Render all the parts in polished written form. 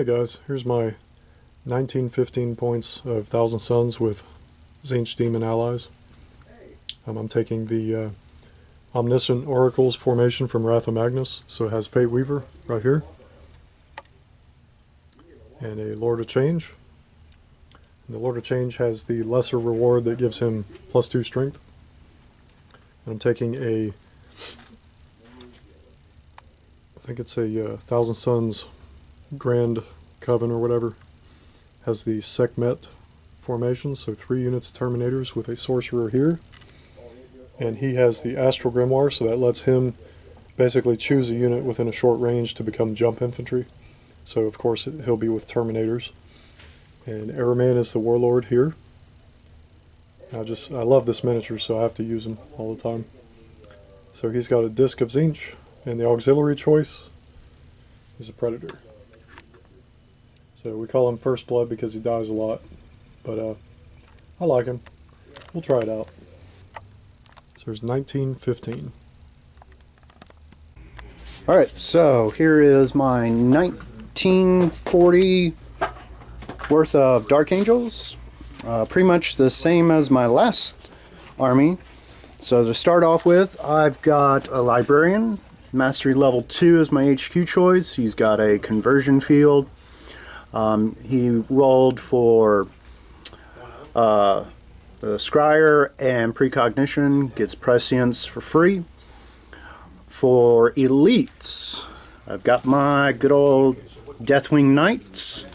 Hey guys, here's my 1915 points of Thousand Suns with Tzeentch Demon allies. I'm taking the Omniscient Oracles formation from Wrath of Magnus, so it has Fate Weaver right here, and a Lord of Change. And the Lord of Change has the lesser reward that gives him +2 strength. And I'm taking a, I think it's a Thousand Suns Grand Coven or whatever, has the Sekhmet formation, so 3 units of Terminators with a Sorcerer here. And he has the Astral Grimoire, so that lets him basically choose a unit within a short range to become jump infantry. So of course he'll be with Terminators. And Araman is the Warlord here. I love this miniature, so I have to use him all the time. So he's got a Disc of Tzeentch, and the auxiliary choice is a Predator. So we call him First Blood because he dies a lot, but I like him. We'll try it out. So there's 1915. Alright, so here is my 1940 worth of Dark Angels. Pretty much the same as my last army. So to start off with, I've got a Librarian. Mastery level 2 is my HQ choice. He's got a conversion field. He rolled for the Scryer and Precognition, gets Prescience for free. For elites, I've got my good old Deathwing Knights,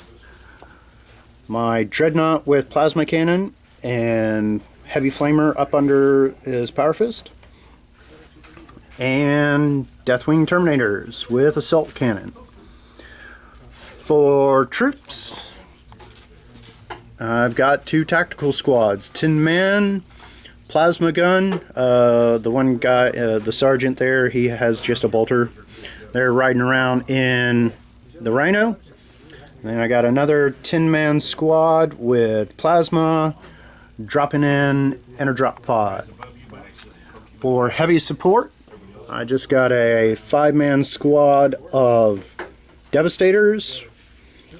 my Dreadnought with Plasma Cannon and Heavy Flamer up under his Power Fist, and Deathwing Terminators with Assault Cannon. For troops, I've got 2 tactical squads, Tin Man, Plasma Gun, the one guy, the sergeant there, he has just a bolter. They're riding around in the Rhino. And then I got another Tin Man squad with Plasma, dropping in a drop pod. For heavy support, I just got a 5-man squad of Devastators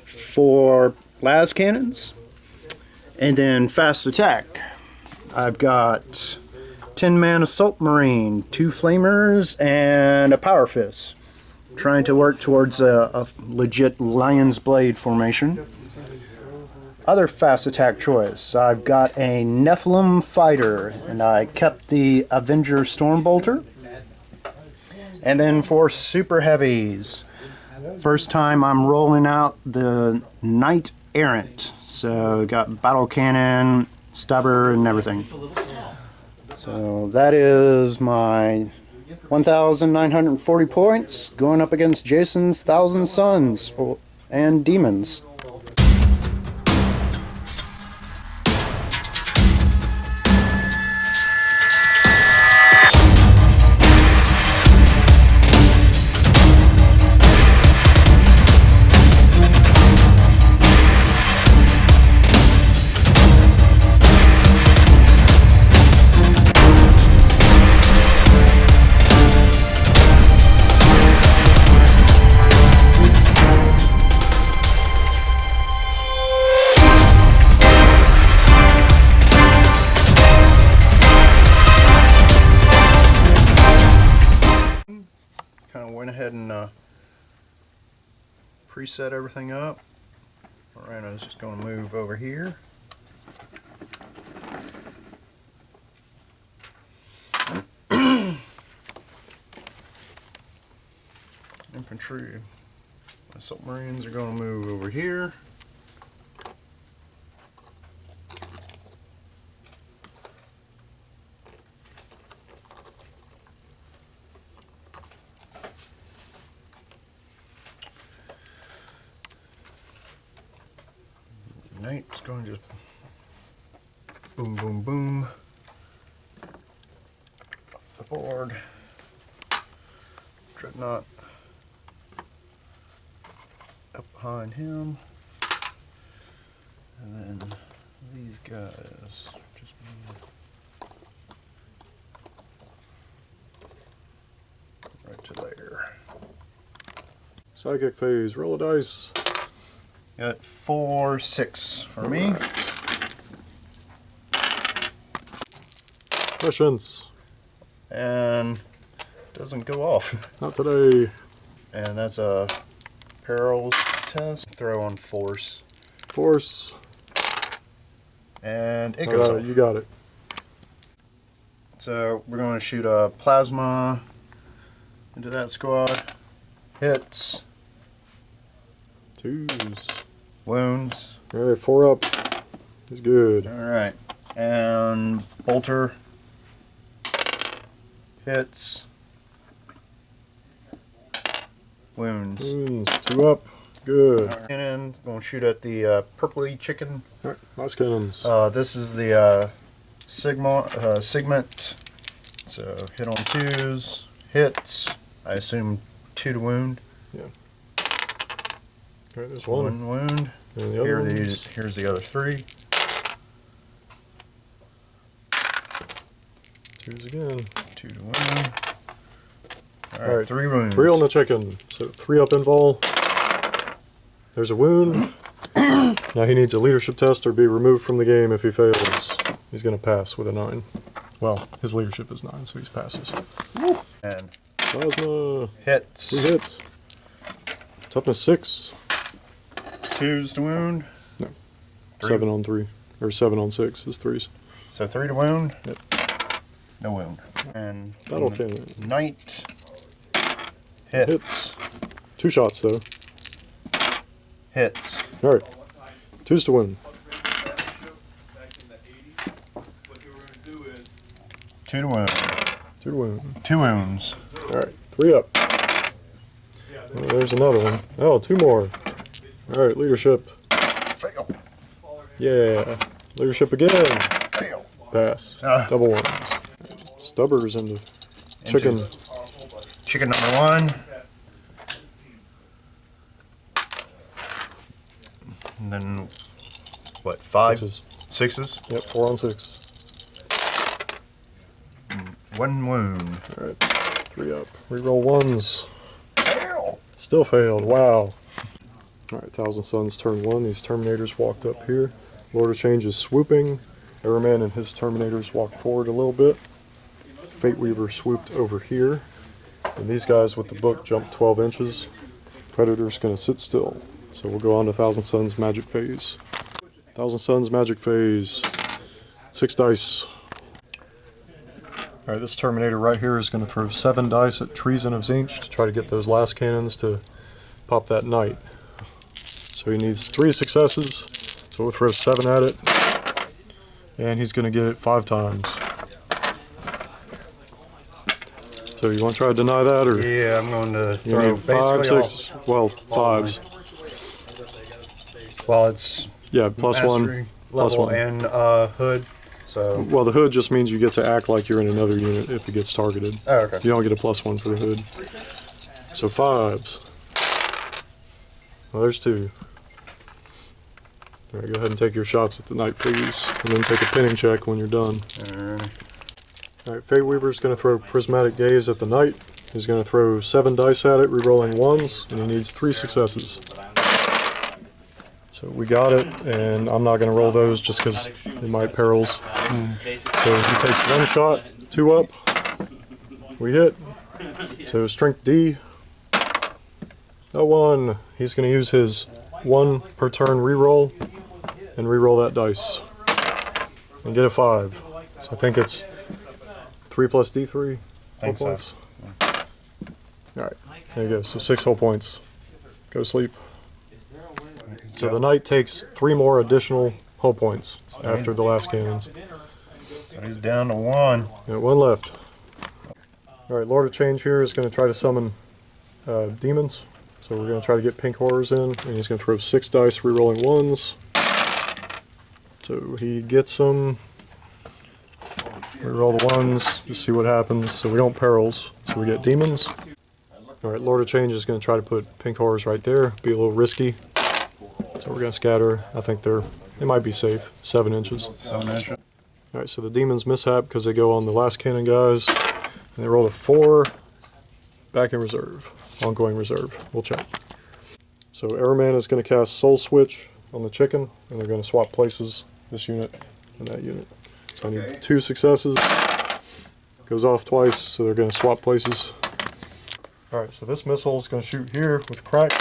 for las cannons. And then fast attack, I've got 10-man assault marine, 2 flamers, and a power fist. Trying to work towards a legit lion's blade formation. Other fast attack choice, I've got a Nephilim fighter, and I kept the Avenger Stormbolter. And then for super heavies, first time I'm rolling out the Knight Errant. So got battle cannon, stubber, and everything. So that is my 1,940 points going up against Jason's Thousand Suns and Demons. Kind of went ahead and preset everything up. Alright, I was just going to move over here. Infantry, assault marines are going to move over here. Knight's going to just boom, boom, boom off the board. Dreadnought up behind him, and then these guys just right to there. Psychic phase, roll a dice. Got 4, 6 for me. Questions? And doesn't go off. Not today. And that's a perils test. Throw on force. Force. And it goes off. You got it. So we're going to shoot a plasma into that squad. Hits. 2s. Wounds. Alright, 4 up. He's good. Alright. And bolter. Hits. Wounds. Wounds. 2 up. Good. Cannon. Going to shoot at the purpley chicken. Alright, last cannons. This is the segment. So hit on 2s. Hits. I assume 2 to wound. Yeah. Alright, there's 1. Wound. And the other Here's the other 3. 2s again. 2 to wound. Alright, 3 wounds. 3 on the chicken. So 3 up invul. There's a wound. Now he needs a leadership test or be removed from the game. If he fails, he's going to pass with a 9. Well, his leadership is 9, so he passes. And Plasma. hits. 3 hits. Toughness 6. 2s to wound. No. 3. 7 on 3. Or 7 on 6 is 3s. So 3 to wound. Yep. No wound. And Battle cannon. Knight. Hits. 2 shots though. Hits. Alright. 2s to win. 2 to wound. 2 to win. 2 wounds. Alright. 3 up. Oh, there's another one. Oh, 2 more. Alright, leadership. Fail. Yeah. Leadership again. Fail. Pass. Ah. Double ones. Stubbers into chicken. Chicken number 1. And then, what, 5? 6s. 6s? Yep, 4 on 6. 1 wound. Alright. 3 up. Reroll 1s. Fail. Still failed. Wow. Alright, Thousand Suns turn 1. These Terminators walked up here. Lord of Change is swooping. Everman and his Terminators walked forward a little bit. Fate Weaver swooped over here. And these guys with the book jumped 12 inches. Predator's going to sit still. So we'll go on to Thousand Suns Magic Phase. Thousand Suns Magic Phase. 6 dice. Alright, this Terminator right here is going to throw 7 dice at Treason of Zinch to try to get those last cannons to pop that knight. So he needs 3 successes. So we'll throw 7 at it. And he's going to get it 5 times. So you want to try to deny that, or Yeah, I'm going to you throw need 5, basically 6, well, 5s. Well, it's Yeah, plus 1. mastery Plus level 1. and hood. So Well, the hood just means you get to act like you're in another unit if it gets targeted. oh, okay. You don't get a plus 1 for the hood. So 5s. Well, there's 2. Alright, go ahead and take your shots at the knight, please. And then take a pinning check when you're done. Alright, Fate Weaver's going to throw Prismatic Gaze at the knight. He's going to throw 7 dice at it, rerolling 1s, and he needs 3 successes. So we got it, and I'm not going to roll those just because it might perils. So he takes 1 shot, 2 up. We hit. So strength D. A 1. He's going to use his 1 per turn reroll and reroll that dice. And get a 5. So I think it's 3 plus D3 whole so. points. Alright, there you go. So 6 whole points. Go to sleep. So the knight takes 3 more additional hull points after the last cannons. So he's down to 1. Got 1 left. Alright, Lord of Change here is going to try to summon demons. So we're going to try to get pink horrors in, and he's going to throw 6 dice, rerolling 1s. So he gets them. Reroll the 1s, just see what happens. So we don't perils, so we get demons. Alright, Lord of Change is going to try to put pink horrors right there, be a little risky. So we're going to scatter. I think they might be safe, 7 inches. 7 inches. Alright, so the demons mishap because they go on the last cannon guys. And they rolled a 4. Back in reserve. Ongoing reserve. We'll check. So Airman is going to cast Soul Switch on the chicken, and they're going to swap places, this unit and that unit. So I need 2 successes. Goes off twice, so they're going to swap places. Alright, so this missile is going to shoot here with crack.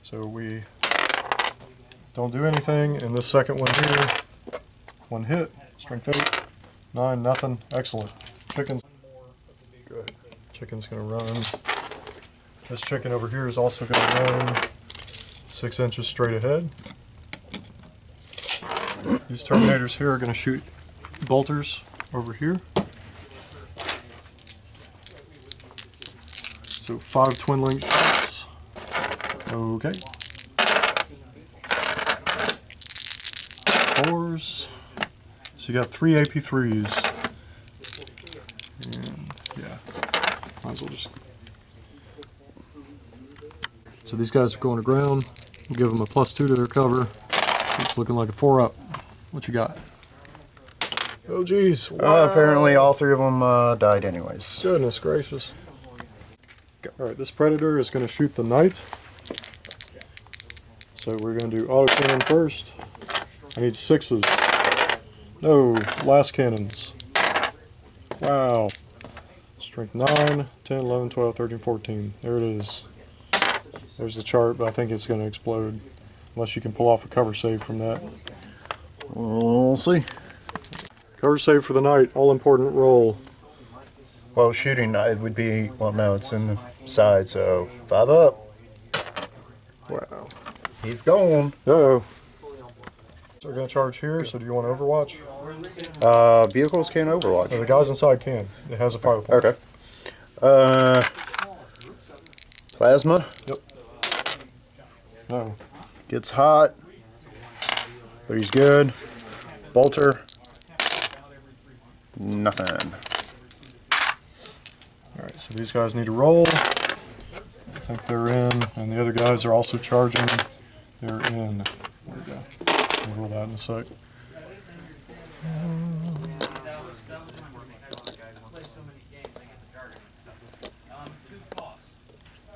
So we don't do anything, and this second one here, 1 hit, strength 8, 9, nothing, excellent. Chicken's good. Chicken's going to run. This chicken over here is also going to run 6 inches straight ahead. These Terminators here are going to shoot bolters over here. So 5 twin link shots. Okay. 4s. So you got 3 AP3s. And yeah, might as well just. So these guys are going to ground. We'll give them a +2 to their cover. It's looking like a 4-up. What you got? Oh geez. Wow. Apparently all 3 of them died anyways. Goodness gracious. Alright, this Predator is going to shoot the Knight. So we're going to do auto cannon first. I need 6s. No, last cannons. Wow. Strength 9, 10, 11, 12, 13, 14. There it is. There's the chart, but I think it's going to explode. Unless you can pull off a cover save from that. We'll see. Cover save for the Knight, all important roll. Well, shooting, it would be, well, no, it's in the side, so 5 up. Wow. He's gone. Uh-oh. So we're going to charge here, so do you want Overwatch? Vehicles can't overwatch. No, the guys inside can. It has a fire point. Okay. Plasma. Yep. No. Gets hot. But he's good. Bolter. Nothing. Alright, so these guys need to roll. I think they're in, and the other guys are also charging. They're in. There we go. We'll roll that in a sec.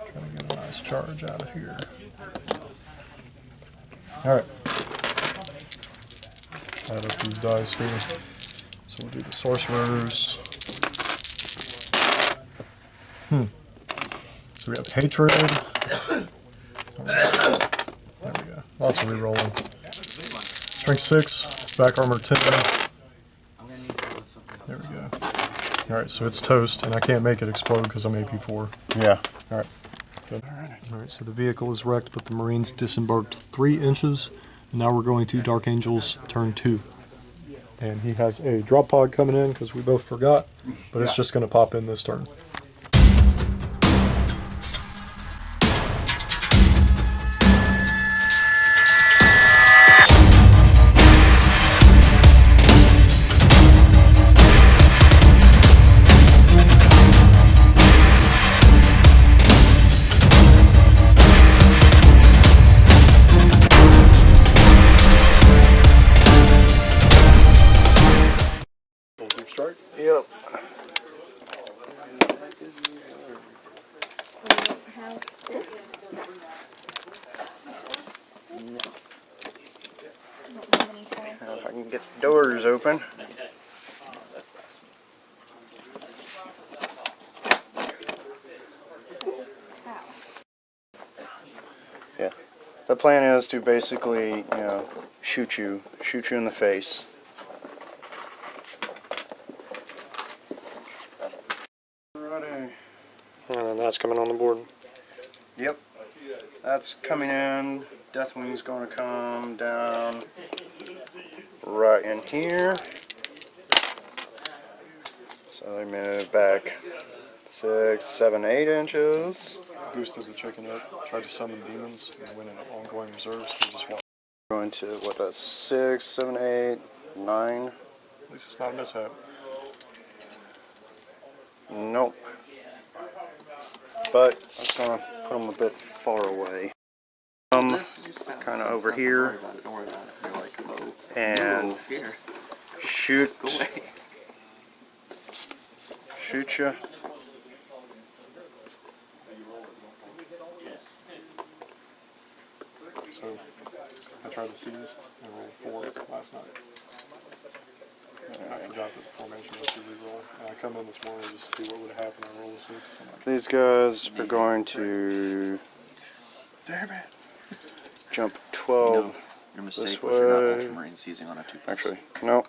Trying to get a nice charge out of here. Alright. Add up these dice here. So we'll do the sorcerers. So we have hatred. There we go. Lots of rerolling. Strength 6, back armor 10. There we go. Alright, so it's toast, and I can't make it explode because I'm AP4. Yeah. Alright. Good. Alright, so the vehicle is wrecked, but the Marines disembarked 3 inches. Now we're going to Dark Angel's turn 2. And he has a drop pod coming in because we both forgot, but it's just going to pop in this turn. Yep. If I can get the doors open. Yeah. The plan is to basically, you know, shoot you in the face. And then that's coming on the board. Yep. That's coming in. Deathwing's going to come down right in here. So they move back 6, 7, 8 inches. Boosted the chicken up, tried to summon demons, and went into ongoing reserves. We just want. Going to, what, that's 6, 7, 8, 9. At least it's not a mishap. Nope. But I'm just going to put them a bit far away. Kind of over here. And shoot. Shoot ya. tried to seize. I rolled 4 last night. And I forgot that the formation was to reroll. And I come in this morning just to see what would have happened. I rolled a 6. I'm like, These guys are going to damn it! jump 12 Your mistake this was you're way. not Ultramarine seizing on a 2+. Actually, no.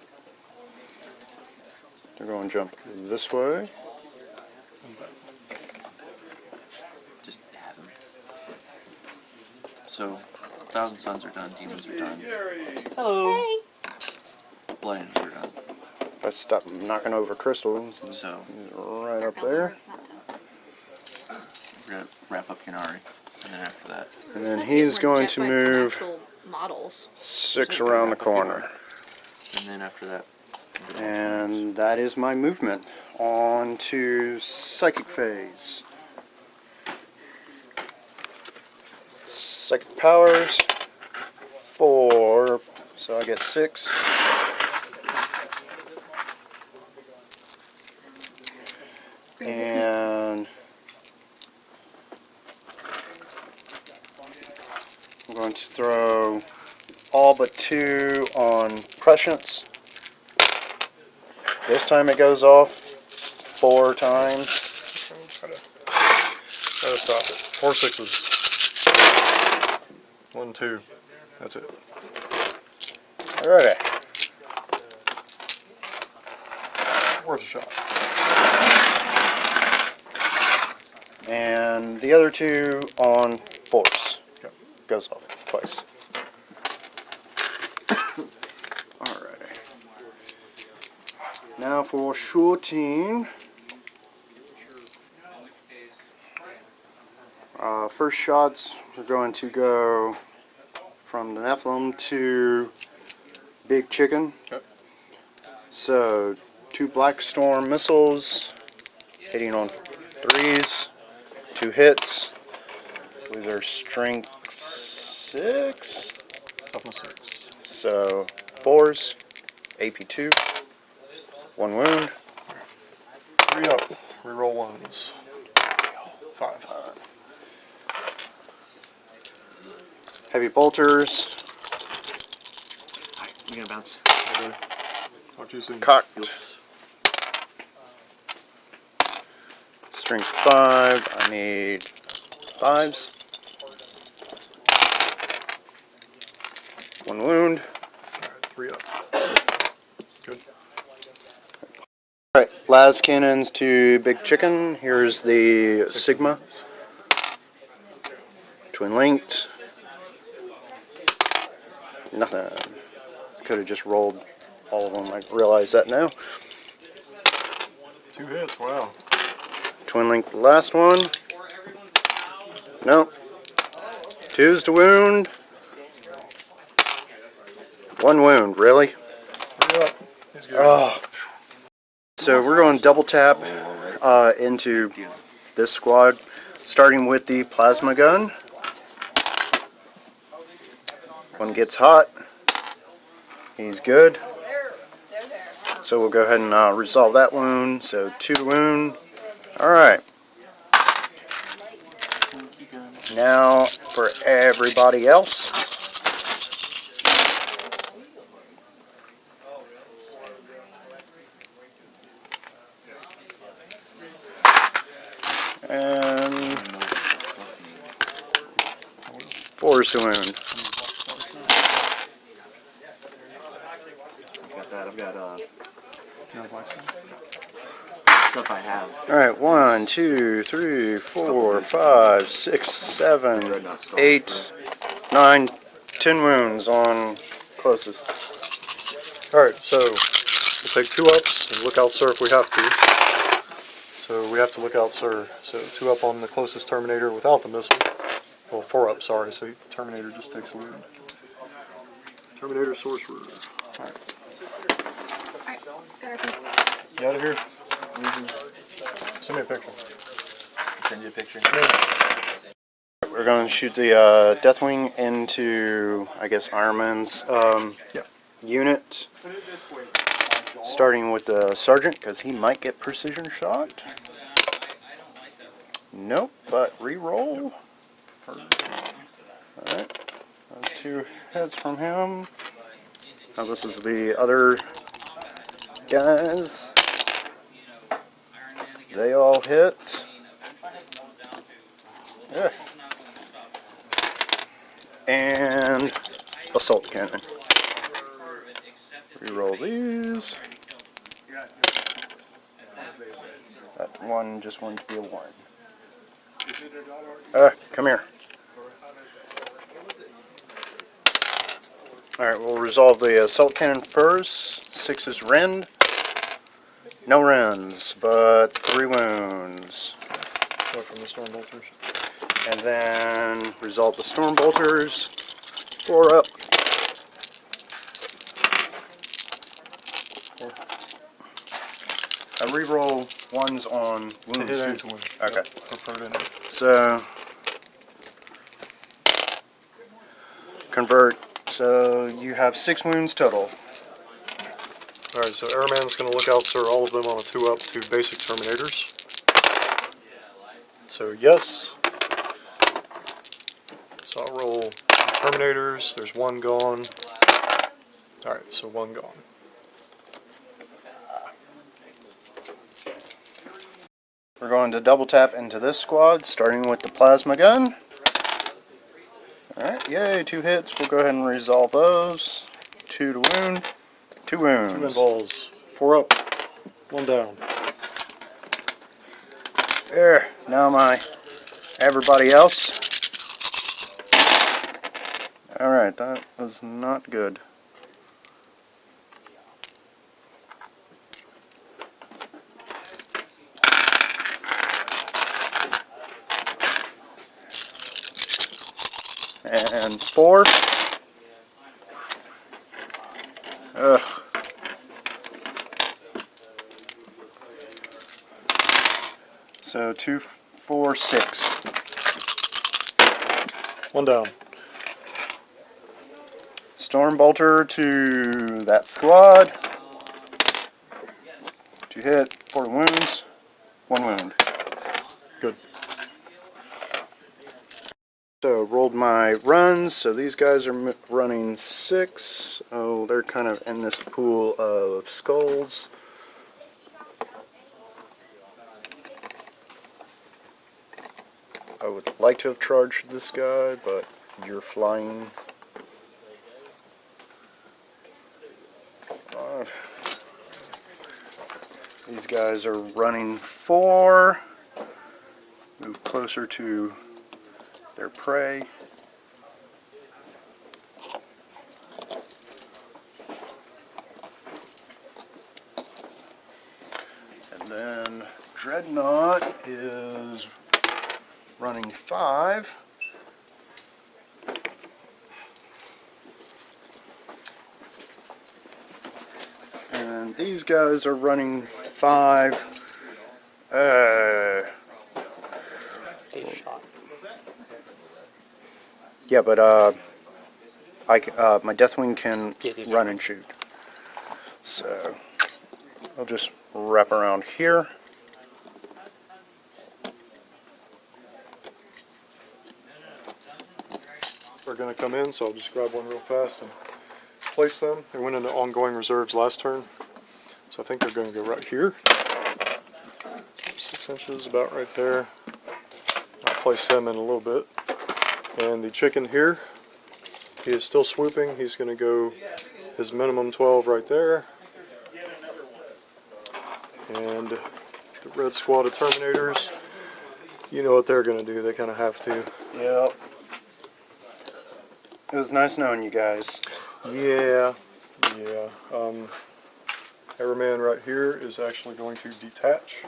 They're going to jump this way. Just have him. So, Thousand Suns are done, Demons are done. Hello. Blood Angels are done. If I stop knocking over crystals, So, right up there. we're going to wrap up Yanari. And then after that, And then he's going to move Models. 6 around the corner. and then after that, into the Ultramarines. And that is my movement. On to Psychic Phase. Psychic powers. 4. So I get 6. And I'm going to throw all but 2 on Prescience. This time it goes off 4 times. Gotta stop it. 4 6s. 1 2. That's it. Alright. Worth a shot. And the other 2 on force. Yep. Goes off twice. Alright. Now for shooting. First shots, we're going to go from the Nephilim to Big Chicken. Okay. So, 2 Black Storm missiles hitting on 3s. 2 hits. I believe they're strength 6. Toughness 6. So 4s. AP 2. 1 wound. 3 up. Reroll 1s. 5. Heavy bolters. Alright, you're going to bounce. Okay. Talk to you soon. Cocked. Yes. Strength 5. I need 5s. 1 wound. Alright, 3 up. Good. Alright, las cannons to Big Chicken. Here's the Sigma. Twin linked. Nothing. Could have just rolled all of them. I realize that now. 2 hits. Wow. Twin link the last one. Nope. 2's to wound. 1 wound, really? 3 up. He's good. Oh. So we're going double tap into this squad, starting with the plasma gun. One gets hot. He's good. So we'll go ahead and resolve that wound. So 2 wound. Alright. Now for everybody else. And 4 to wound. I've got that. I've got stuff I have. Alright, 1, 2, 3, 4, 5, 6, 7, 8, 9, 10 wounds on closest. Alright, so we'll take 2 ups and look out, sir, if we have to. So we have to look out, sir. So 2 up on the closest Terminator without the missile. Well, 4 up, sorry. So Terminator just takes a wound. Terminator Sorcerer. Alright. Alright, got our beats. You out of here? Send me a picture. I'll send you a picture. We're going to shoot the Deathwing into, I guess, Iron Man's unit. Starting with the Sergeant, because he might get precision shot. Nope, but re-roll. Alright, that's 2 hits from him. Now this is the other guys. They all hit. Yeah. And assault cannon. Reroll these. That one just wanted to be a 1. Come here. Alright, we'll resolve the assault cannon first. 6 is rend. No rends, but 3 wounds. Go from the storm bolters. And then resolve the storm bolters. 4 up. I reroll 1s on wounds. Hit and to wound. Okay. Yep, preferred in it. So convert. So you have 6 wounds total. Alright, so Airman's going to look out for all of them on a 2 up to basic Terminators. So yes. So I'll roll Terminators. There's 1 gone. Alright, so 1 gone. We're going to double tap into this squad, starting with the plasma gun. Alright, yay, 2 hits. We'll go ahead and resolve those. 2 to wound. 2 wounds. 2 involves. 4 up. 1 down. There, now my everybody else. Alright, that was not good. And 4. Ugh. So 2, 4, 6. 1 down. Storm bolter to that squad. 2 hit, 4 wounds, 1 wound. Good. So rolled my runs. So these guys are running 6. Oh, they're kind of in this pool of skulls. I would like to have charged this guy, but you're flying. These guys are running 4. Move closer to their prey. And then Dreadnought is running 5. And these guys are running 5. Yeah, but my Deathwing can run and shoot. So I'll just wrap around here. They're going to come in, so I'll just grab one real fast and place them. They went into ongoing reserves last turn, so I think they're going to go right here. 6 inches, about right there. I'll place them in a little bit. And the chicken here, he is still swooping. He's going to go his minimum 12 right there. And the red squad of Terminators, you know what they're going to do. They kind of have to. Yep. It was nice knowing you guys. Yeah. Everman right here is actually going to detach.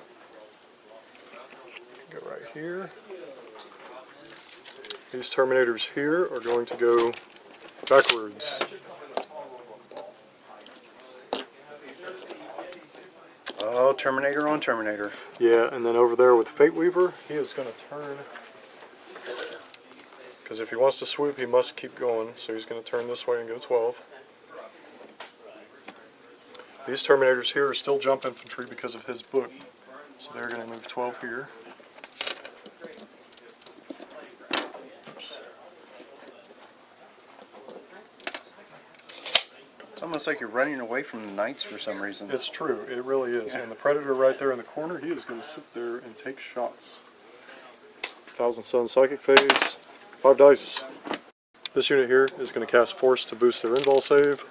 Go right here. These Terminators here are going to go backwards. Oh, Terminator on Terminator. Yeah, and then over there with Fate Weaver, he is going to turn. Because if he wants to swoop, he must keep going. So he's going to turn this way and go 12. These Terminators here are still jump infantry because of his book. So they're going to move 12 here. almost like you're running away from the knights for some reason. It's true, it really is. And the Predator right there in the corner, he is going to sit there and take shots. 1000 Sun Psychic Phase, 5 dice. This unit here is going to cast Force to boost their invul save.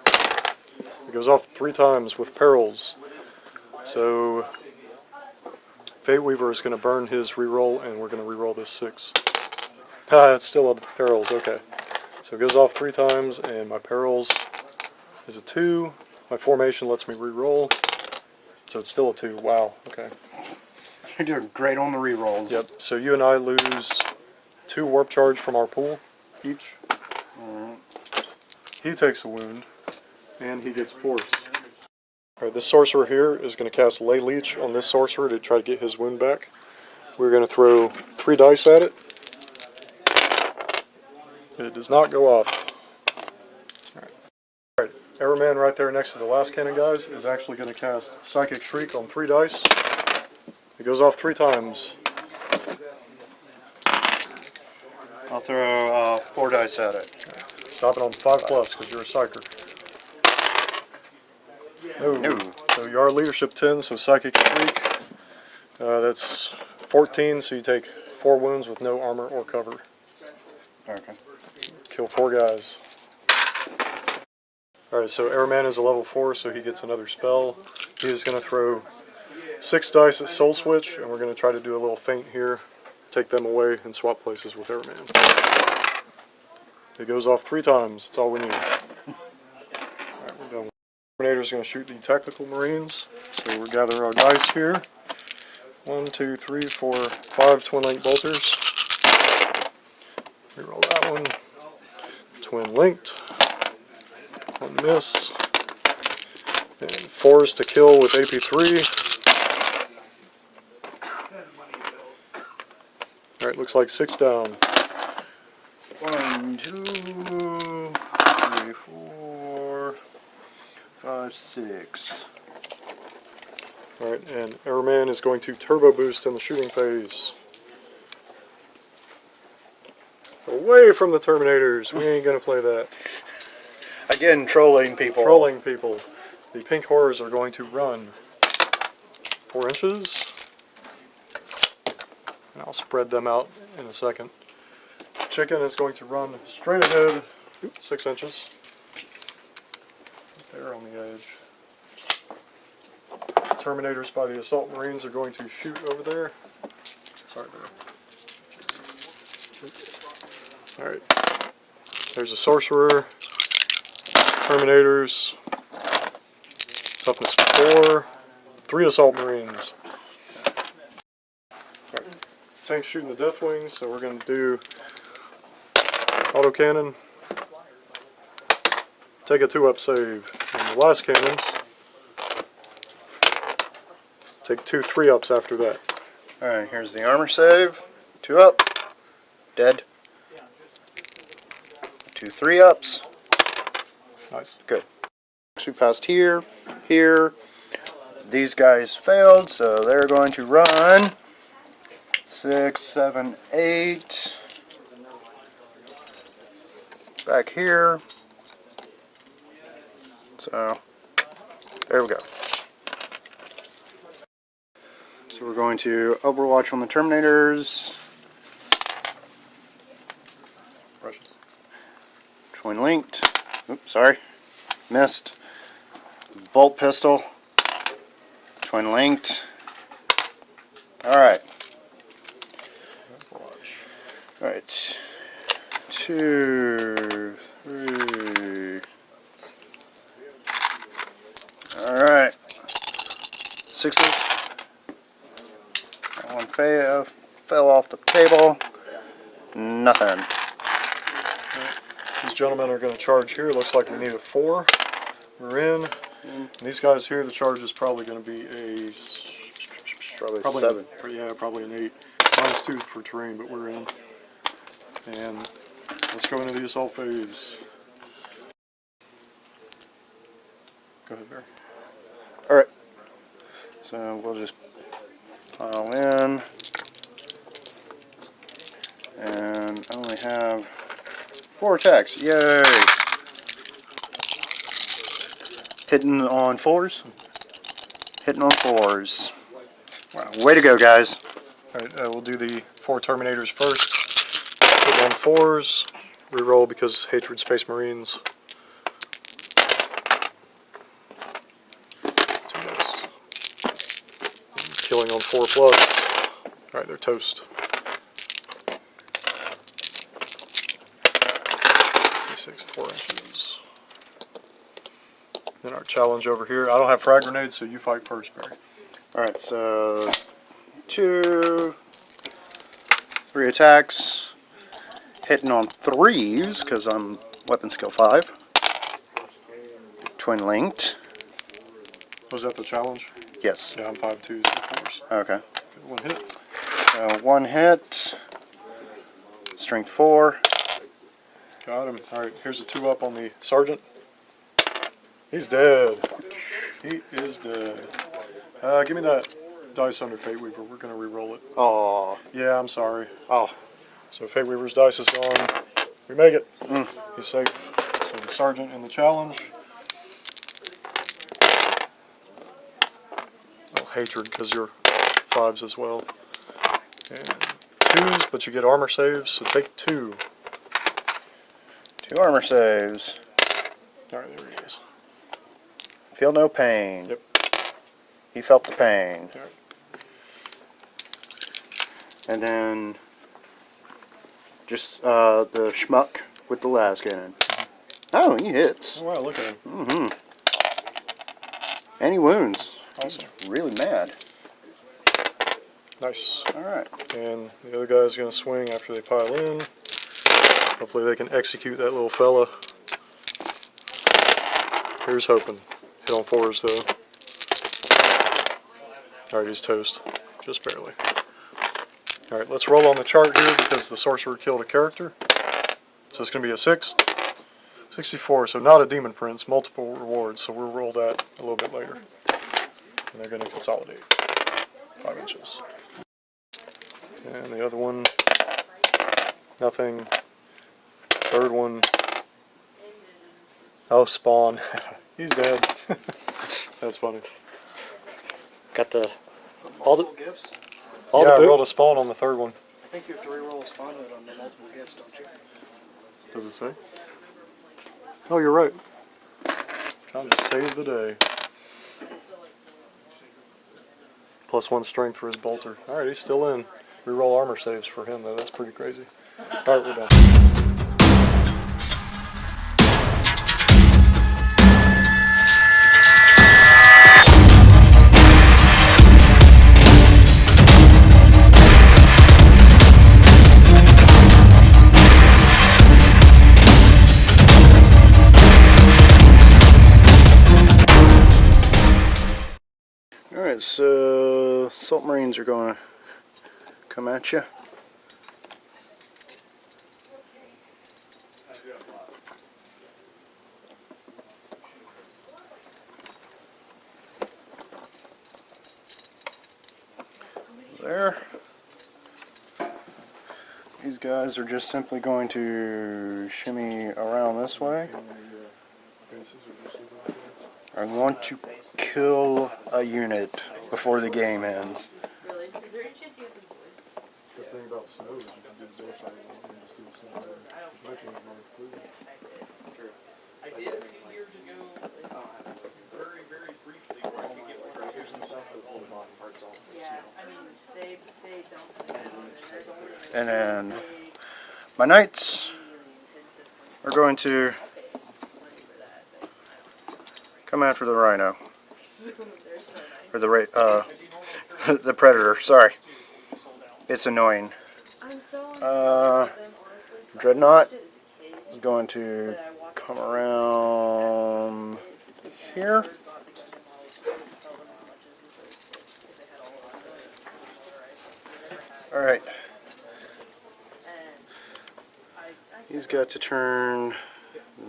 It goes off 3 times with perils. So Fate Weaver is going to burn his reroll, and we're going to reroll this 6. Ah, it's still a perils, okay. So it goes off 3 times, and my perils is a 2. My formation lets me reroll, so it's still a 2. Wow, okay. You're doing great on the rerolls. Yep, so you and I lose 2 warp charge from our pool each. He takes a wound, and he gets Force. Alright, this sorcerer here is going to cast Lay Leech on this sorcerer to try to get his wound back. We're going to throw 3 dice at it. It does not go off. Alright, Arrowman right there next to the last cannon, guys, is actually going to cast Psychic Shriek on 3 dice. It goes off 3 times. I'll throw 4 dice at it. Stop it on 5 plus because you're a psyker. No. So you are leadership 10, so Psychic Shriek. That's 14, so you take 4 wounds with no armor or cover. Okay. Kill 4 guys. Alright, so Arrowman is a level 4, so he gets another spell. He is going to throw 6 dice at Soul Switch, and we're going to try to do a little feint here. Take them away and swap places with Arrowman. It goes off 3 times. That's all we need. Alright, we're done. Terminator's going to shoot the Tactical Marines. So we'll gather our dice here. 1, 2, 3, 4, 5 Twin Link Bolters. Reroll that one. Twin Linked. 1 miss. And Force to kill with AP3. Alright, looks like 6 down. 1, 2, 3, 4, 5, 6. Alright, and Arrowman is going to turbo boost in the shooting phase. Away from the Terminators. We ain't gonna play that. Again, trolling people. Trolling people. The pink horrors are going to run 4 inches. And I'll spread them out in a second. Chicken is going to run straight ahead 6 inches. There on the edge. Terminators by the Assault Marines are going to shoot over there. Sorry, there. Alright. There's a Sorcerer. Terminators. Toughness 4. 3 Assault Marines. Alright. Tank's shooting the Deathwing, so we're going to do autocannon. Take a 2-up save. And the last cannons take 2 3-ups after that. Alright, here's the armor save. 2 up. Dead. 2 3-ups. Nice. Good. We passed here, here. These guys failed, so they're going to run 6, 7, 8. Back here. So, there we go. So we're going to Overwatch on the Terminators. Russians. Twin linked. Oops, sorry. Missed. Bolt pistol. Twin linked. Alright. Alright. 2, 3. Alright. 6s. That one fell off the table. Nothing. These gentlemen are going to charge here. Looks like we need a 4. We're in. And these guys here, the charge is probably going to be a... Probably 7. Yeah, probably an 8. -2 for terrain, but we're in. And let's go into the assault phase. Go ahead, Barry. Alright. So we'll just pile in. And I only have 4 attacks. Yay! Hitting on 4s. Hitting on 4s. Wow, way to go, guys. Alright, we'll do the 4 Terminators first. Hit on 4s. Reroll because Hatred Space Marines. 2 hits. Killing on 4 plugs. Alright, they're toast. D6, 4 inches. Then our challenge over here. I don't have frag grenades, so you fight first, Barry. Alright, so 2, 3 attacks. Hitting on 3s, because I'm weapon skill 5. Twin linked. Was that the challenge? Yes. Yeah, I'm 5-2s and 4s. Okay. Good, 1 hit. 1 hit. Strength 4. Got him. Alright, here's a 2-up on the Sergeant. He's dead. He is dead. Give me that dice under Fate Weaver. We're going to re-roll it. Oh. Yeah, I'm sorry. Oh. So Fate Weaver's dice is gone. We make it. He's safe. So the Sergeant in the challenge. Oh, Hatred, because you're 5s as well. And 2s, but you get armor saves, so take 2. 2 armor saves. Alright, there he is. Feel no pain. Yep. He felt the pain. Alright. And then just the schmuck with the las cannon. Oh, he hits. Oh, wow, look at him. Mm-hmm. And he wounds. Awesome. He's really mad. Nice. Alright. And the other guy's going to swing after they pile in. Hopefully they can execute that little fella. Here's hoping. Hit on 4s though. Alright, he's toast. Just barely. Alright, let's roll on the chart here because the sorcerer killed a character. So it's going to be a 6. 64, so not a Demon Prince, multiple rewards, so we'll roll that a little bit later. And they're going to consolidate. 5 inches. And the other one, nothing. Third one, oh, Spawn. He's dead. That's funny. Got the Multiple all the gifts? all Yeah, I the rolled boot. a Spawn on the third one. I think you have to reroll a spawn on the multiple gifts, don't you? Does it say? Oh, you're right. Trying to save the day. +1 strength for his bolter. Alright, he's still in. Reroll armor saves for him, though. That's pretty crazy. Alright, we're done. Alright, so Salt Marines are going to come at you. There. These guys are just simply going to shimmy around this way. I want to kill a unit before the game ends. The thing about snow is you can do this side and just do the snow there. I did a few years ago, very, very briefly, where I could get my transfers and stuff, but all the bottom parts off. Yeah, I mean, they don't. And then my knights are going to come after the rhino. Or the the predator, sorry. It's annoying. Dreadnought is going to come around here. Alright. He's got to turn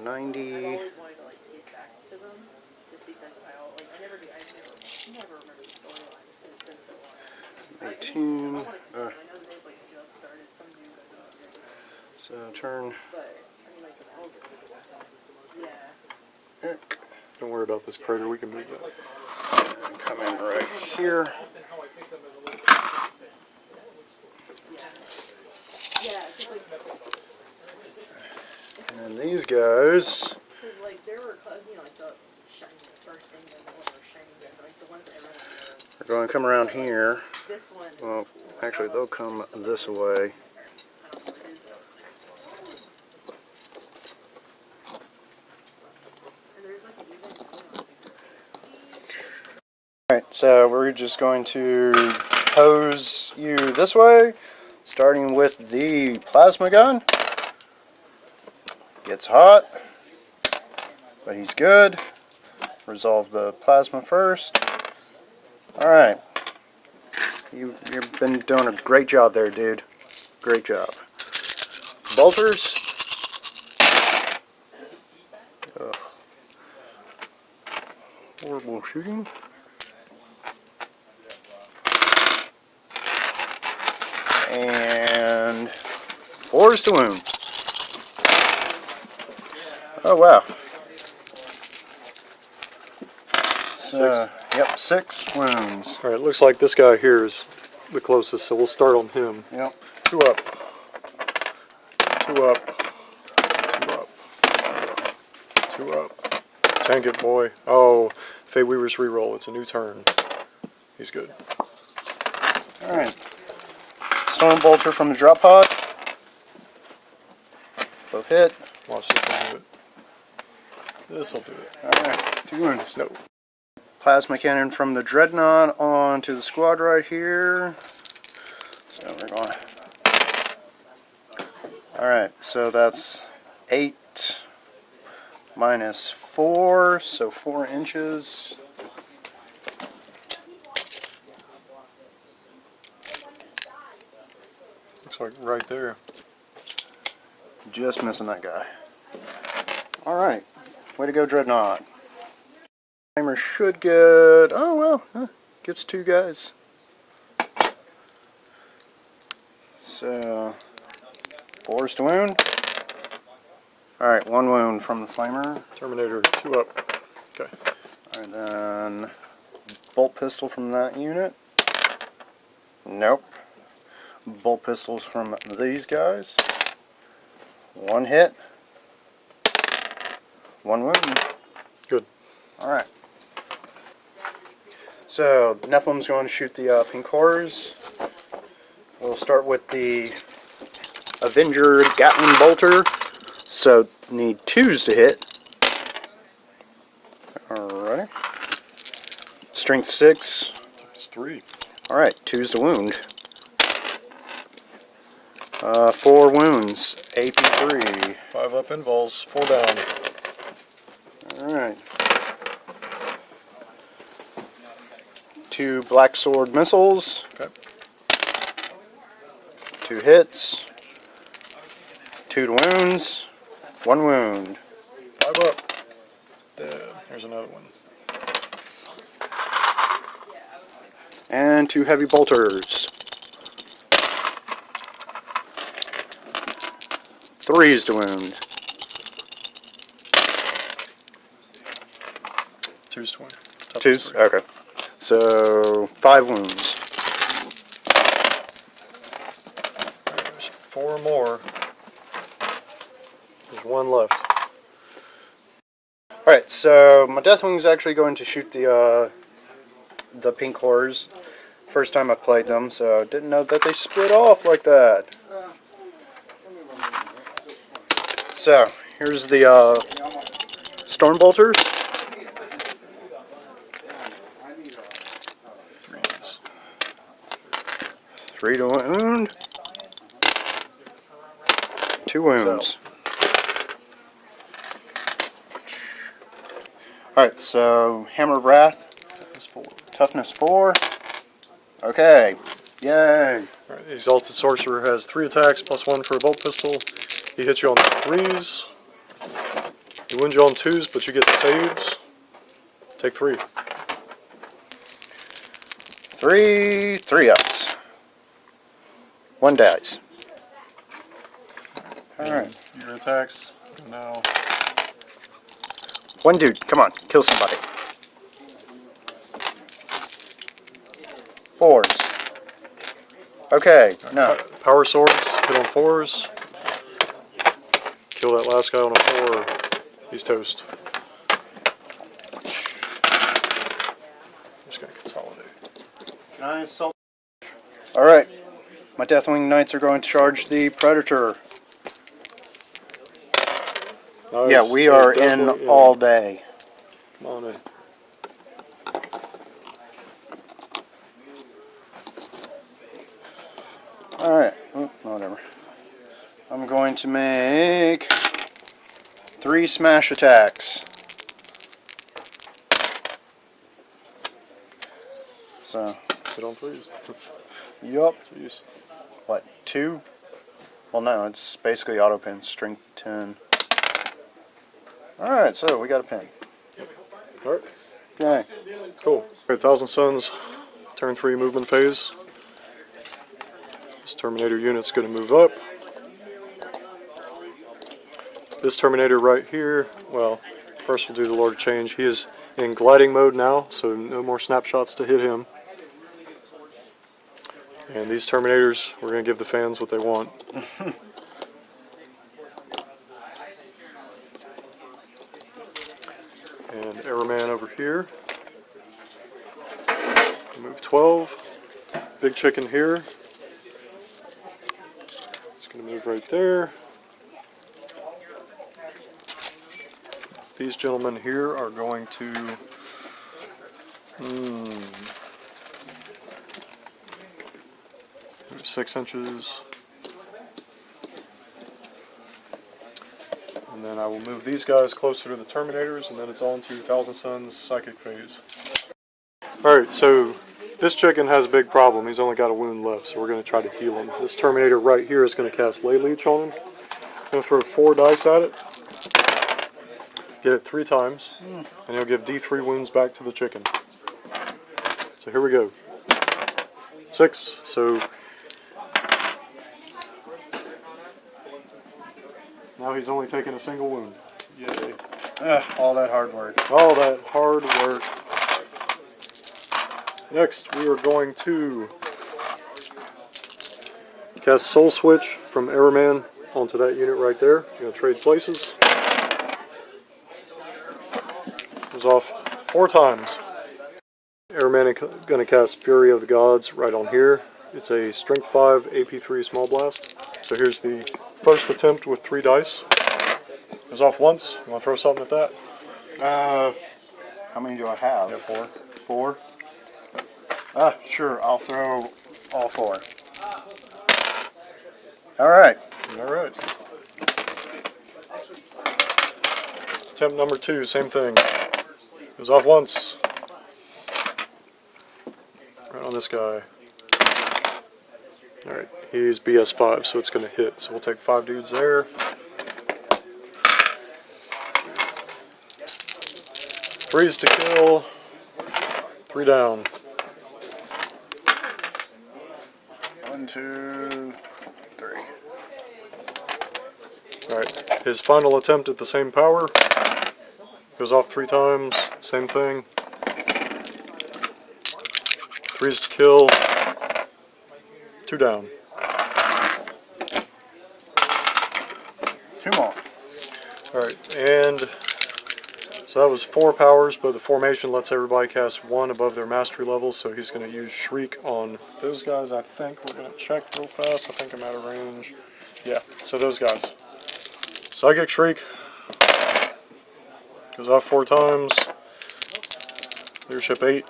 90. 18. So turn. Don't worry about this crater. We can move that. Come in right here. And these guys are going to come around here. Well, actually, they'll come this way. Alright, so we're just going to pose you this way, starting with the plasma gun. Gets hot, but he's good. Resolve the plasma first. Alright. You've been doing a great job there, dude. Great job. Bolters. Ugh. Horrible shooting. And 4 is to wound. Oh wow. So, yep, 6 wounds. Alright, looks like this guy here is the closest, so we'll start on him. Yep. 2 up. 2 up. 2 up. 2 up. Tank it, boy. Oh, Fate Weaver's reroll. It's a new turn. He's good. Alright. Storm Bolter from the drop pod. Both hit. Watch this one do it. This'll do it. Alright. 2 wounds. No. Plasma cannon from the Dreadnought onto the squad right here. So we're going. Alright, so that's 8 minus 4, so 4 inches. Looks like right there. Just missing that guy. Alright, way to go, Dreadnought. Timer should get. Oh well, gets 2 guys. So 4 is to wound. Alright, 1 wound from the Flamer. Terminator, 2 up. Okay. Alright, then bolt pistol from that unit. Nope. Bolt pistols from these guys. 1 hit. 1 wound. Good. Alright. So, Nephilim's going to shoot the pink horrors. We'll start with the Avenger Gatling Bolter. So, need 2s to hit. Alright. Strength 6. It's 3. Alright, 2s to wound. 4 wounds. AP 3. 5 up invols, 4 down. Alright. 2 Black Sword missiles. Okay. 2 hits. 2 to wounds. 1 wound. 5 up. Dead. Here's another one. And 2 heavy bolters. 3s to wound. 2's to win. 2s? Okay. So, 5 wounds. There's 4 more. There's 1 left. Alright, so my Deathwing's actually going to shoot the pink horrors. First time I played them, so I didn't know that they split off like that. So, here's the Storm Bolters. 3s. 3 to wound. 2 wounds. Alright, so Hammer of Wrath. That's 4. Toughness 4. Okay. Yay. Alright, the Exalted Sorcerer has 3 attacks plus 1 for a bolt pistol. He hits you on 3s. He wins you on 2s, but you get saves. Take 3. 3 ups. 1 dies. Alright. Your attacks. Now. One dude, come on, kill somebody. 4s. Okay, no. Power swords, hit on 4s. Kill that last guy on a 4. He's toast. I'm just gonna consolidate. Can I assault? Alright. My Deathwing Knights are going to charge the Predator. Nice. Yeah, we are in definitely all day. Come on in. Alright, whatever. I'm going to make 3 smash attacks. So, Hit on 3s. yup. Jeez. What, 2? Well, no, it's basically auto pin, strength 10. Alright, so we got a pin. Alright, Okay. cool. Alright, Thousand Suns, turn 3 movement phase. This Terminator unit's going to move up. This Terminator right here, well, first we'll do the Lord of Change. He is in gliding mode now, so no more snapshots to hit him. And these Terminators, we're going to give the fans what they want. And Arrowman over here. Move 12. Big Chicken here. It's going to move right there. These gentlemen here are going to move 6 inches. And then I will move these guys closer to the Terminators, and then it's on to Thousand Suns Psychic Phase. Alright, so this chicken has a big problem. He's only got a wound left, so we're going to try to heal him. This Terminator right here is going to cast Lay Leech on him. I'm going to throw 4 dice at it. Get it 3 times, and he'll give D3 wounds back to the chicken. So here we go. 6, so now he's only taking a single wound. Yay. All that hard work. All that hard work. Next, we are going to cast Soul Switch from Arrowman onto that unit right there. You're going to trade places. Goes off 4 times. Arrowman is going to cast Fury of the Gods right on here. It's a Strength 5 AP3 Small Blast. So here's the first attempt with 3 dice. Goes off once. You want to throw something at that? How many do I have? Yeah, 4. 4? Sure, I'll throw all 4. Alright. Alright. Attempt number 2, same thing. Goes off once. Right on this guy. Alright, he's BS5, so it's going to hit. So we'll take 5 dudes there. 3's to kill. 3 down. 1, 2, 3. Alright, his final attempt at the same power. Goes off 3 times, same thing. 3's to kill. 2 down. 2 more. Alright, and so that was 4 powers, but the formation lets everybody cast 1 above their mastery level, so he's going to use Shriek on those guys, I think. We're going to check real fast. I think I'm out of range. Yeah, so those guys. Psychic Shriek. Goes off 4 times. Leadership 8.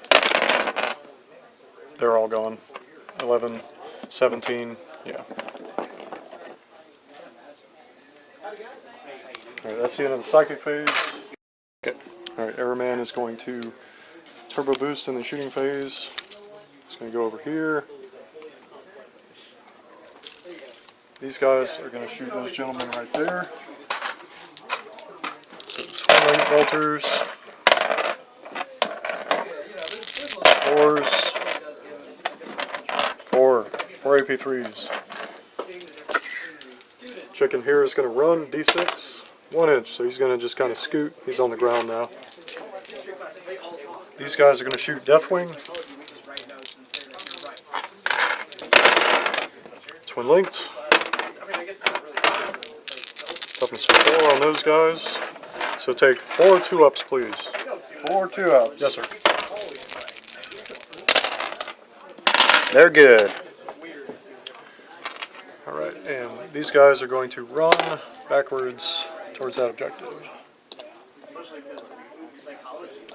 They're all gone. 11, 17, yeah. Alright, that's the end of the Psychic phase. Okay. Alright, Arrowman is going to turbo boost in the shooting phase. He's going to go over here. These guys are going to shoot those gentlemen right there. So 28 bolters. 4s. 4 AP3s. Chicken here is going to run D6. 1 inch, so he's going to just kind of scoot. He's on the ground now. These guys are going to shoot Deathwing. Twin linked. Toughness 4 on those guys. So take 4 2-ups, please. 4 2-ups. Yes, sir. They're good. Alright, and these guys are going to run backwards towards that objective.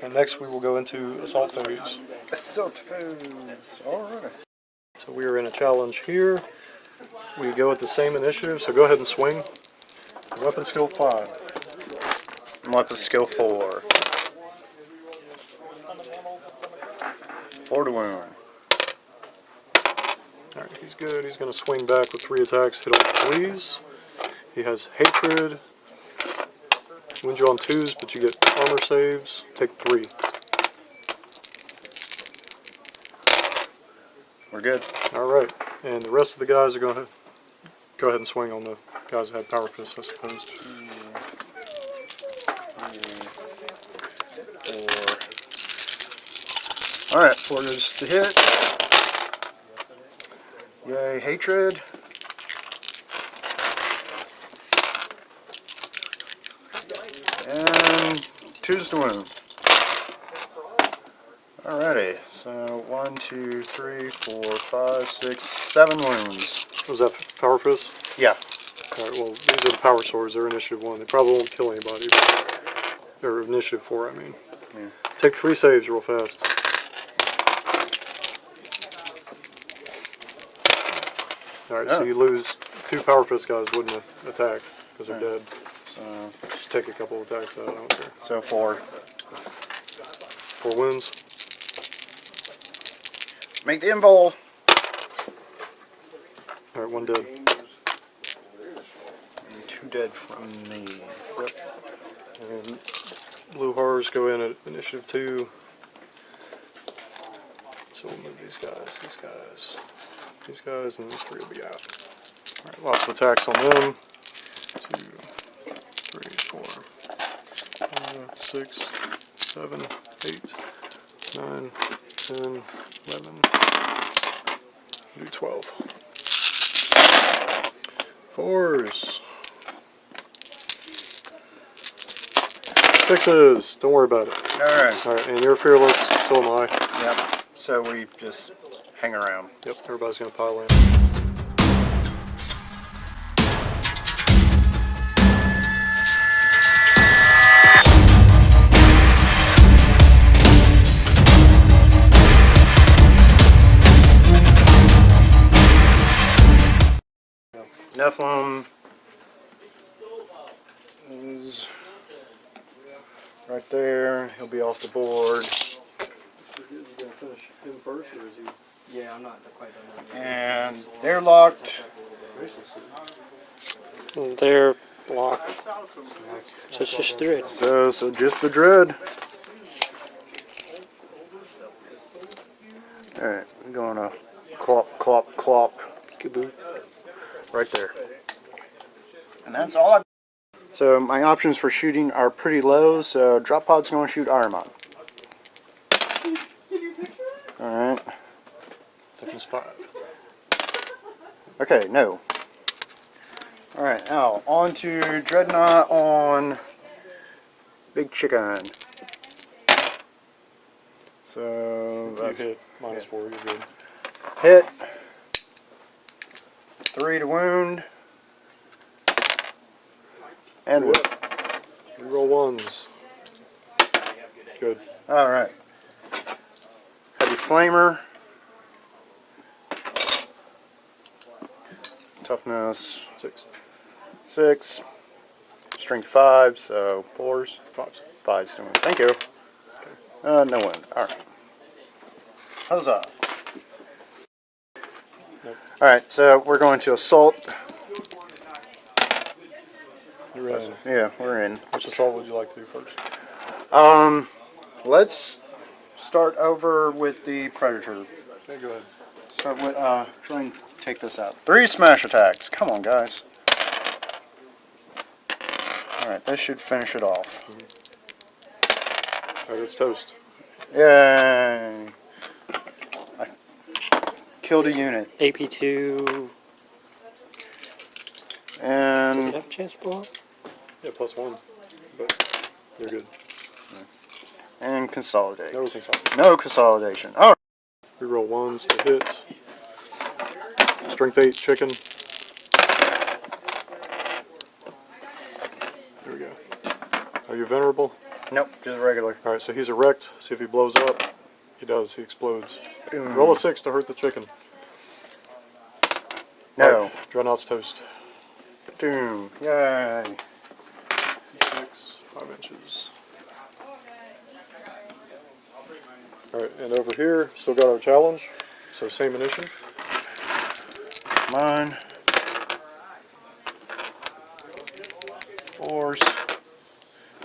And next we will go into assault phase. Assault phase. Alright. So we are in a challenge here. We go with the same initiative, so go ahead and swing. Weapon skill 5. Weapon skill 4. 4 to wound. Alright, he's good. He's going to swing back with 3 attacks. Hit on please. He has hatred. Wins you on 2s, but you get armor saves. Take 3. We're good. Alright, and the rest of the guys are going to go ahead and swing on the guys that had power fists, I suppose. 4. Alright, 4 goes to hit. Yay, hatred. And 2's to wound. Alrighty, so 1, 2, 3, 4, 5, 6, 7 wounds. Was that power fist? Yeah. Alright, well, these are the power swords. They're initiative 1. They probably won't kill anybody. Or initiative 4, I mean. Yeah. Take 3 saves real fast. Alright, so you lose 2 power fist guys wouldn't attack because they're dead. So Just take a couple of attacks out, I don't care. So 4. 4 wounds. Make the invul. Alright, 1 dead. And 2 dead from me. Yep. And blue horrors go in at initiative 2. So we'll move these guys, and then 3 will be out. Alright, lots of attacks on them. 2, 3, 4, 5, 6, 7, 8, 9, 10, 11, do 12. 4s. 6s. Don't worry about it. Alright. Alright, and you're fearless, so am I. Yep. So we just hang around. Yep, everybody's gonna pile in. Nephilim is right there. He'll be off the board. Yeah, I'm not quite done. And they're locked. They're locked. So it's just Druid. So just the dread. Alright, we're going to clop, clop, clop. Peekaboo. Right there. And that's all I. So my options for shooting are pretty low, so drop pod's going to shoot Ironmon. Alright. Toughness 5. Okay, no. Alright, now on to Dreadnought on Big Chicken. So that's You hit -4, you're good. hit. 3 to wound. And whip. Reroll 1s. Good. Alright. Heavy Flamer. Toughness 6. 6. Strength 5, so 4s. 5s. 5s to win. Thank you. No win. Alright. Huzzah. Alright, so we're going to assault. You're in. Yeah, we're in. Which assault would you like to do first? Let's start over with the Predator. Okay, go ahead. Start with, try and take this out. 3 smash attacks. Come on, guys. Alright, this should finish it off. Alright, it's toast. Yay! I killed a unit. AP2. Does it And have a chance to blow up? Yeah, +1. But you're good. consolidate. No consolidation. No consolidation. Alright. Reroll ones to hit. Strength 8 chicken. There we go. Are you venerable? Nope, just regular. Alright, so he's erect. See if he blows up. He does, he explodes. Boom. Roll a 6 to hurt the chicken. No. Right, Dreadnought's toast. Boom. Yay. 6, 5 inches. Alright, and over here, still got our challenge. So same initiative. Mine. Fours.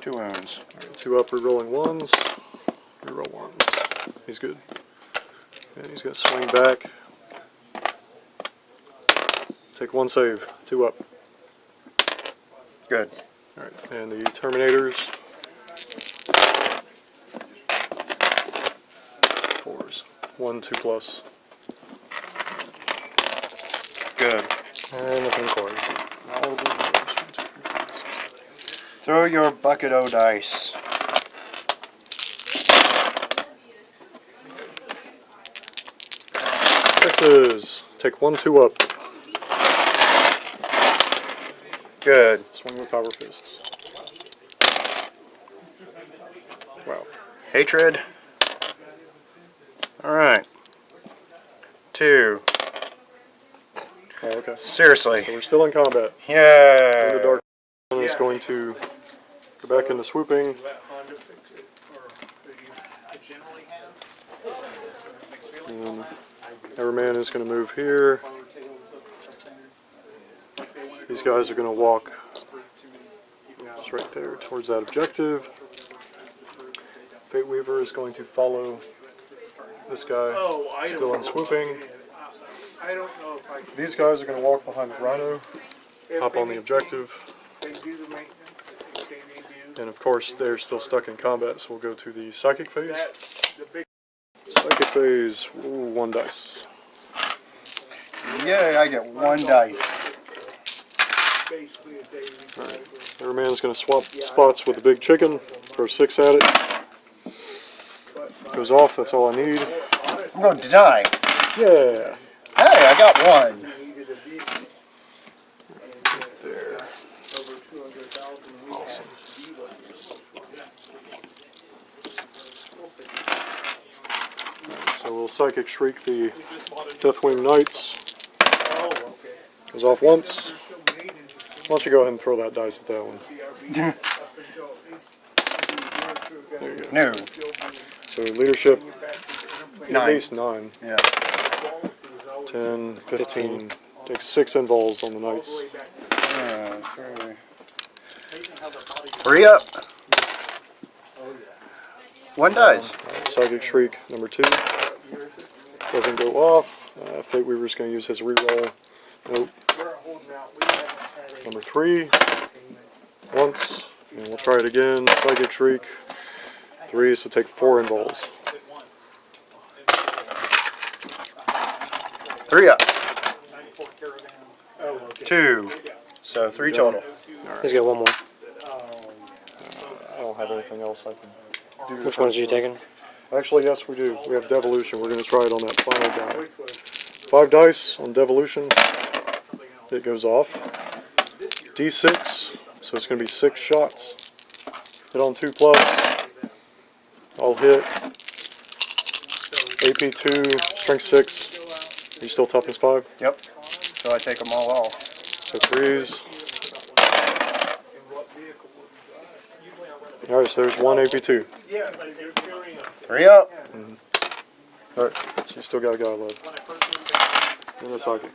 2 wounds. Alright, 2 up, rerolling ones. Reroll ones. He's good. And he's going to swing back. Take 1 save. 2 up. Good. Alright, and the Terminators. 4s. 1, 2 plus. Good. And nothing cores. All of them. Throw your bucket o' dice. Sixes. Take 1, 2 up. Good. Swing with power fists. Wow. Hatred. Alright. 2. Oh, okay. Seriously. So we're still in combat. The Yeah. Dark One is going to go back into swooping. And Everman is going to move here. These guys are going to walk just right there towards that objective. Fate Weaver is going to follow this guy, still in swooping. These guys are going to walk behind the Rhino, hop on the objective. And of course, they're still stuck in combat, so we'll go to the Psychic phase. Psychic phase, ooh, 1 dice. Yay, I get 1 dice. Alright, Everman's going to swap spots with the big chicken, throw 6 at it. Goes off, that's all I need. I'm going to die. Yeah! Hey, I got 1. There. Awesome. Alright, so we'll Psychic Shriek the Deathwing Knights. Goes off once. Why don't you go ahead and throw that dice at that one? There you go. No. So leadership, at 9. least 9. Yeah. 10, 15. Take 6 invols on the Knights. 3 up. 1 dies. Psychic Shriek, number 2. Doesn't go off. Fate Weaver's going to use his reroll. Nope. Number 3. Once. And we'll try it again. Psychic Shriek. 3, so take 4 invols. 3 up. 2. So 3 total. He's got 1 more. I don't have anything else I can do. Which ones are you taking? Actually, yes, we do. We have Devolution. We're going to try it on that final guy. 5 dice on Devolution. It goes off. D6, so it's going to be 6 shots. Hit on 2 plus. I'll hit. AP2, Strength 6. Are you still toughness 5? Yep. So I take them all off. So 3s. Alright, so there's 1 AP2. 3 up. Alright, so you still got a guy left. And a Psychic.